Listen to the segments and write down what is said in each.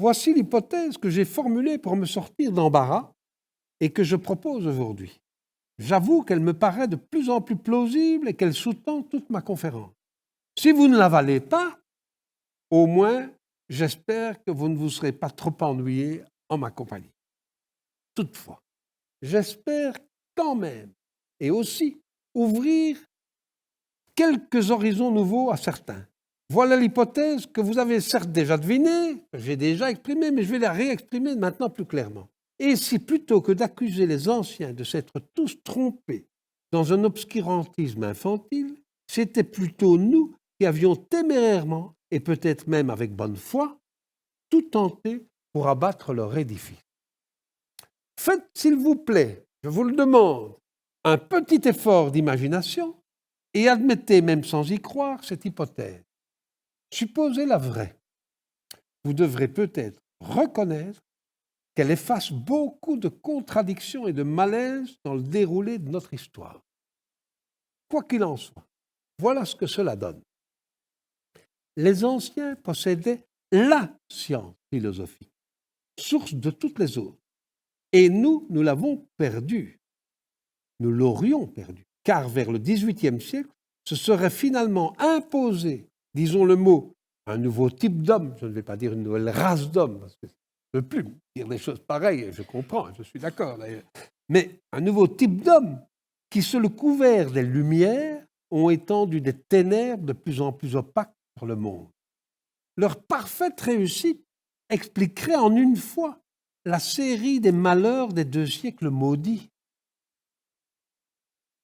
Voici l'hypothèse que j'ai formulée pour me sortir d'embarras et que je propose aujourd'hui. J'avoue qu'elle me paraît de plus en plus plausible et qu'elle sous-tend toute ma conférence. Si vous ne la valez pas, au moins, j'espère que vous ne vous serez pas trop ennuyé en ma compagnie. Toutefois, j'espère quand même, et aussi, ouvrir quelques horizons nouveaux à certains. Voilà l'hypothèse que vous avez certes déjà devinée, que j'ai déjà exprimée, mais je vais la réexprimer maintenant plus clairement. Et si plutôt que d'accuser les anciens de s'être tous trompés dans un obscurantisme infantile, c'était plutôt nous qui avions témérairement, et peut-être même avec bonne foi, tout tenté pour abattre leur édifice. Faites, s'il vous plaît, je vous le demande, un petit effort d'imagination et admettez, même sans y croire, cette hypothèse. Supposez-la vraie. Vous devrez peut-être reconnaître qu'elle efface beaucoup de contradictions et de malaises dans le déroulé de notre histoire. Quoi qu'il en soit, voilà ce que cela donne. Les anciens possédaient la science philosophique, source de toutes les autres. Et nous l'avons perdue. Nous l'aurions perdue, car vers le XVIIIe siècle, se serait finalement imposé, disons le mot, un nouveau type d'homme, je ne vais pas dire une nouvelle race d'hommes, parce que je ne peux plus dire des choses pareilles, je comprends, je suis d'accord d'ailleurs, mais un nouveau type d'homme qui, sous le couvert des Lumières, ont étendu des ténèbres de plus en plus opaques sur le monde. Leur parfaite réussite expliquerait en une fois la série des malheurs des 2 siècles maudits,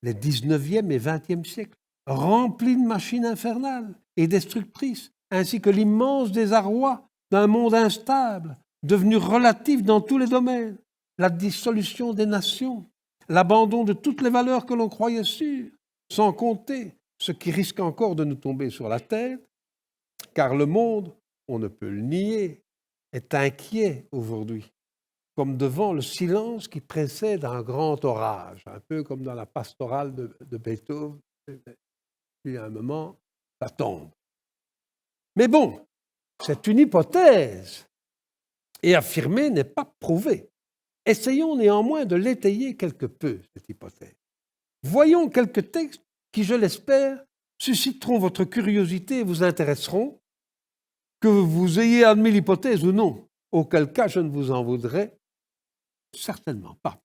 les 19e et 20e siècles, remplis de machines infernales et destructrices, ainsi que l'immense désarroi d'un monde instable, devenu relatif dans tous les domaines, la dissolution des nations, l'abandon de toutes les valeurs que l'on croyait sûres, sans compter ce qui risque encore de nous tomber sur la tête, car le monde, on ne peut le nier, est inquiet aujourd'hui, comme devant le silence qui précède un grand orage, un peu comme dans la pastorale de Beethoven. Puis à un moment, ça tombe. Mais bon, c'est une hypothèse, et affirmer n'est pas prouvé. Essayons néanmoins de l'étayer quelque peu, cette hypothèse. Voyons quelques textes qui, je l'espère, susciteront votre curiosité et vous intéresseront, que vous ayez admis l'hypothèse ou non, auquel cas je ne vous en voudrais certainement pas.